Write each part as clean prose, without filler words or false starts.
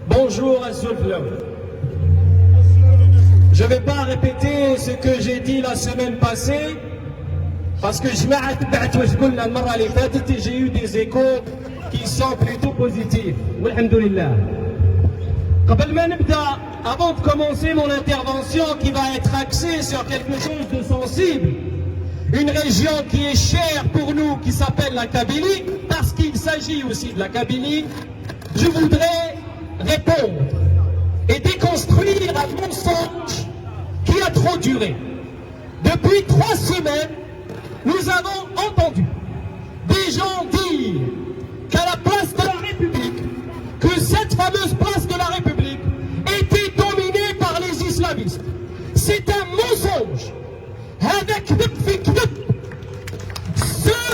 Bonjour à Soufla. Je ne vais pas répéter ce que j'ai dit la semaine passée, parce que j'ai eu des échos qui sont plutôt positifs. Alhamdoulilah. Avant de commencer mon intervention qui va être axée sur quelque chose de sensible, une région qui est chère pour nous, qui s'appelle la Kabylie, parce qu'il s'agit aussi de la Kabylie, je voudrais répondre et déconstruire un mensonge qui a trop duré. Depuis 3 semaines, nous avons entendu des gens dire qu'à la place de la République, que cette fameuse place de la République était dominée par les islamistes. C'est un mensonge. Avec ceux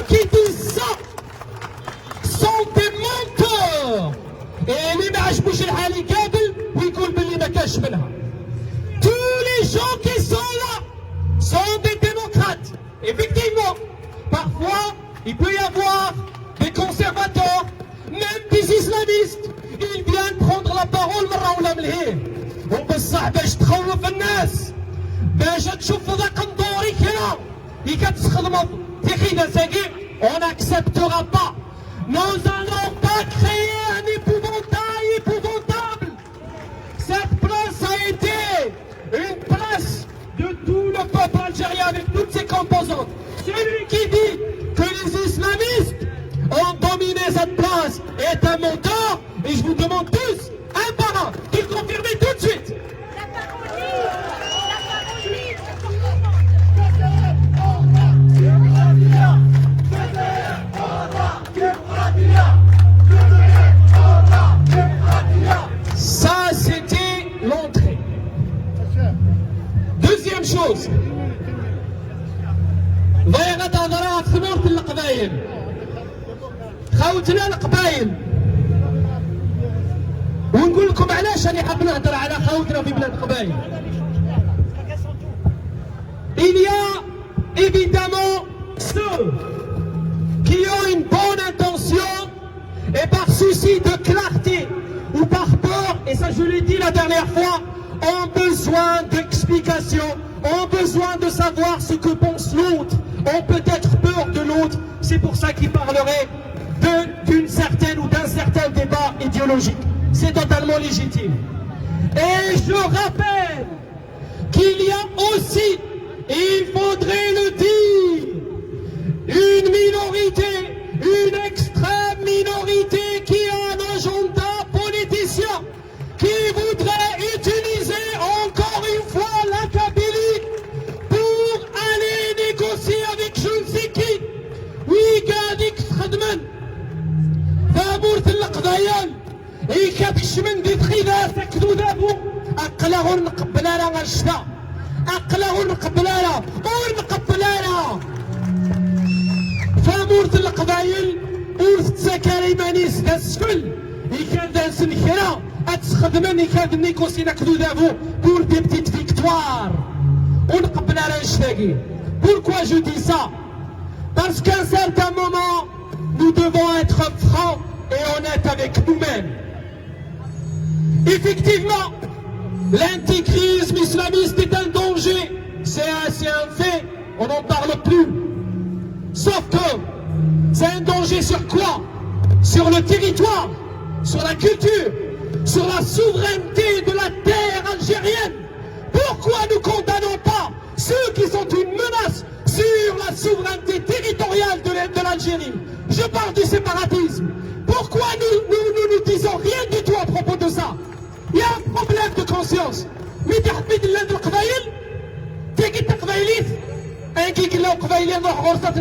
qui disent ça sont des menteurs. Et tous les gens qui sont là sont des démocrates. Effectivement, parfois il peut y avoir des conservateurs, même des islamistes. Ils viennent prendre la parole وبصح باش تخوف الناس باش تشوف ذاك الدوري كنا اللي كتخدموا في نساقي. On n'acceptera pas. Nous allons pas créer un épouvantable. Cette place a été une place de tout le peuple algérien avec toutes ses composantes. Celui qui dit que les islamistes ont dominé cette place est un menteur, et je vous demande tous, un par un, de le confirmer tout de suite. Ça, c'était l'entrée. Deuxième chose, ضيعت أضرار ثمرة القبائل. خوتنا القبائل. ونقول لكم علاش راني حاب نهضر على خوتنا في بلاد القبائل. Il y a évidemment ceux qui ont une bonne intention et par souci de clarté ou par peur, et ça je l'ai dit la dernière fois, ont besoin d'explications, ont besoin de savoir ce que pense l'autre, ont peut-être peur de l'autre. C'est pour ça qu'ils parleraient d'une certaine ou d'un certain débat idéologique. C'est totalement légitime. Et je rappelle qu'il y a aussi, et il faudrait le dire, une minorité, une extrême minorité qui a un agenda politicien, qui voudrait utiliser encore une fois la Kabylie pour aller négocier avec je ne sais qui. Oui, قاعد يخدمن ثابورة القضايا يكبش من دي تخيلها سكتو دابو أقله نقبلالا غشتا أقله نقبلالا ونقبلالا ثابورة القضايل ورث سكاري مانيس دا السفل يكاد دا سنكرا أتخدمن يكاد نيكوسي نكدو دابو pour des petites victoires ونقبلالا نشتاقي. Pourquoi je dis ça? Parce qu'à un certain moment, nous devons être francs et honnêtes avec nous-mêmes. Effectivement, l'intégrisme islamiste est un danger. C'est un fait, on n'en parle plus. Sauf que c'est un danger sur quoi? Sur le territoire, sur la culture, sur la souveraineté de la terre algérienne. Pourquoi nous condamnons pas ceux qui sont une menace sur la souveraineté territoriale de l'Algérie? Je parle du séparatisme. Pourquoi nous disons rien du tout à propos de ça? Il y a un problème de conscience. Mais تحبيد البلاد القبائل تيجي القبائليت انكي قلاو قبائلي نروح غرفة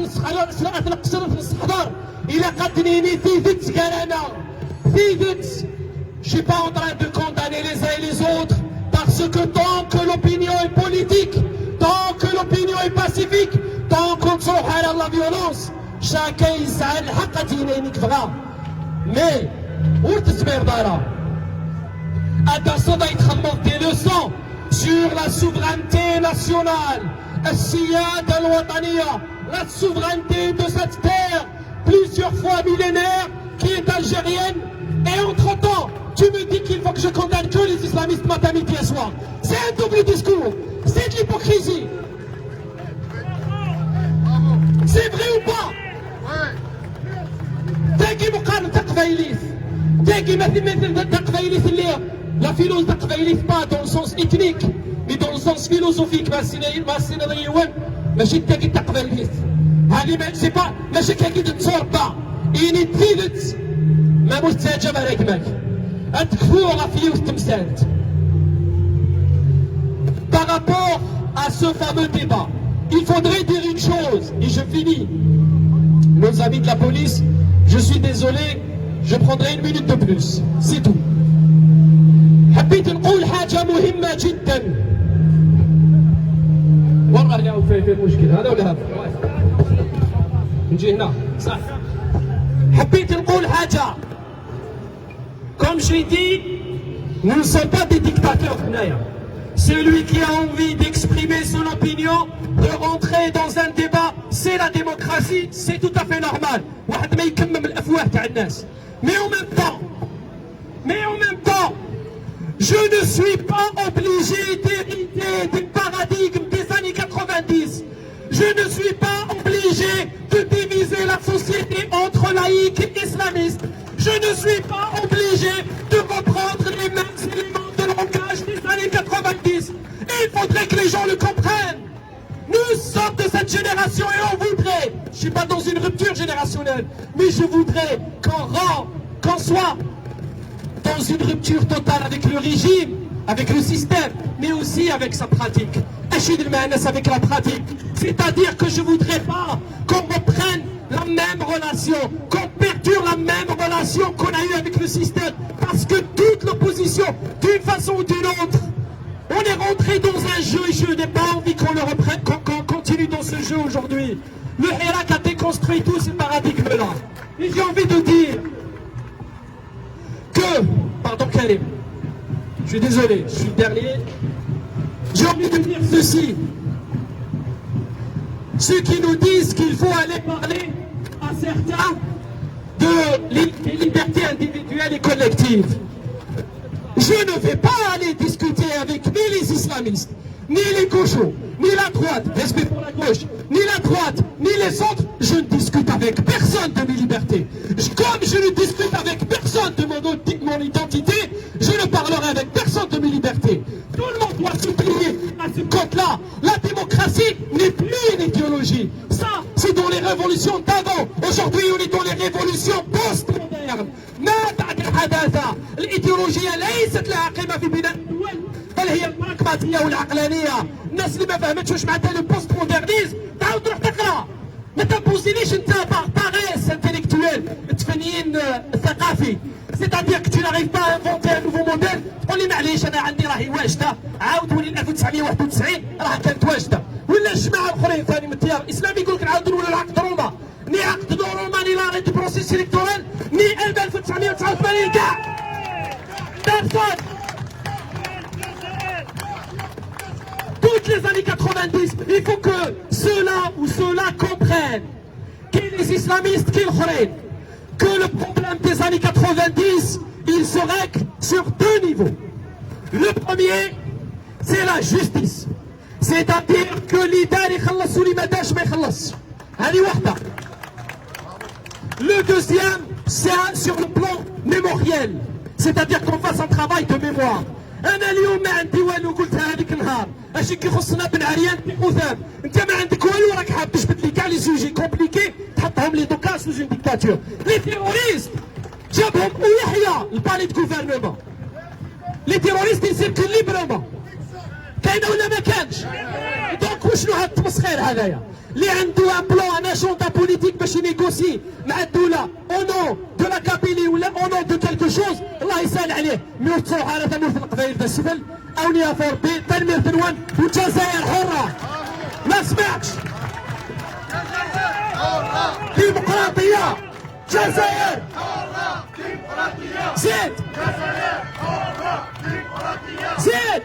نقصر في الصحضار إلى قدنيني ثيثت كان أنا ثيثت. Je suis pas en train de condamner les uns et les autres parce que tant que l'opinion est politique, tant que l'opinion est pacifique, tant qu'on s'en à la violence, chacun يسعى الحق دينينك بغا. Mais وتسمير دارا أتصدى يتخمض des leçons sur la souveraineté nationale, السيادة الوطنية, la souveraineté de cette terre plusieurs fois millénaire qui est algérienne. Et entre-temps, tu me dis qu'il faut que je La philosophie pas dans le sens ethnique, mais dans le sens philosophique. C'est pas ماشي كاكيد تصوربا إني تفيدت ما مستجاب رقمك أتكفو غفلي وتمسات. Par rapport à ce fameux débat, il faudrait dire une chose, et je finis. Nos amis de la police, je suis désolé, je prendrai 1 minute de plus, c'est tout. حبيت نقول حاجة مهمة جدا. ورا لا في مشكل هذا ولا هذا؟ نجي هنا صح. حبيت نقول حاجة. Comme je l'ai dit, nous ne sommes pas des dictateurs هنايا. Celui qui a envie d'exprimer son opinion, de rentrer dans un débat, c'est la démocratie, c'est tout à fait normal. واحد ما يكمم الأفواه تاع الناس. Mais en même temps, je ne suis pas obligé d'hériter du paradigme des années 90. Je ne suis pas obligé de diviser la société entre laïcs et islamistes. Je ne suis pas obligé de reprendre les mêmes éléments de langage des années 90. Et il faudrait que les gens le comprennent. Nous sommes de cette génération et on voudrait, je ne suis pas dans une rupture générationnelle, mais je voudrais qu'on soit dans une rupture totale avec le régime, avec le système, mais aussi avec sa pratique. Avec la pratique. C'est-à-dire que je ne voudrais pas qu'on reprenne la même relation, qu'on perdure la même relation qu'on a eue avec le système. Parce que toute l'opposition, d'une façon ou d'une autre, on est rentré dans un jeu et je n'ai pas envie qu'on le reprenne, qu'on continue dans ce jeu aujourd'hui. Le Hirak a déconstruit tous ces paradigmes-là. Et j'ai envie de dire que, pardon Karim, je suis désolé, je suis le dernier. J'ai envie de dire ceci. Ceux qui nous disent qu'il faut aller parler à certains de les libertés individuelles et collectives. Je ne vais pas aller discuter avec ni les islamistes, ni les gauchos, ni la droite, respect pour la gauche, ni la droite, ni les autres. Je ne discute avec personne de mes libertés. Comme je ne discute avec personne de mon identité, je ne parlerai avec personne de mes libertés. Tout le monde doit se plier à ce code-là. La démocratie n'est plus une idéologie. Ça, c'est dans les révolutions d'avant. Aujourd'hui, on est dans les révolutions post-modernes. الإيديولوجية ليست لها قيمة في بناء الدول بل هي البراغماتية والعقلانية. الناس اللي ما فهمتش واش معناتها لو بوست مودرنيزم تعاود تروح تقرا. ما تبوزينيش انت باريس انتليكتويل التفنيين الثقافي. C'est-à-dire que tu n'arrives pas à inventer un nouveau modèle. تقول لي معليش انا عندي راهي واجده عاود ولي 1991 راه كانت واجده. ولا الجماعه الاخرين ثاني من التيار الاسلامي يقول لك نعاودوا نولوا لعقد روما. ني عقد روما ني لا ريت بروسيس الكتورال ني 1989 كاع. Personne. Toutes les années 90, il faut que ceux-là ou ceux-là comprennent, les islamistes, que le problème des années 90, il se règle sur 2 niveaux. Le premier, c'est la justice. C'est-à-dire que l'idée يخلص واللي ما داش ما يخلص. هذه واحدة. Le deuxième, c'est sur le plan mémoriel. C'est-à-dire qu'on fasse un travail de mémoire. انا اليوم ما عندي والو قلتها هذيك النهار اش كيخصنا بن عريان بن انت ما عندك والو راك حاب تجبد لي كاع لي سوجي كومبليكي تحطهم لي دوكا سوز اون ديكتاتور. لي تيروريست جابهم ويحيى البالي دو غوفرنمون. لي تيروريست يسيركل ليبرمون. كاينه ولا ما كانش؟ دونك وشنو هاد التمسخير هذايا؟ اللي عنده ان بلان ان اجندا بوليتيك باش ينيغوسي مع الدوله او نو دو لا كابيلي ولا او نو دو كالكو شوز الله يسهل عليه. ميوت تصوح على تنمية القبائل السفل او نيافور تنمية الوان والجزائر حرة. ما سمعتش ديمقراطية جزائر زيد زيد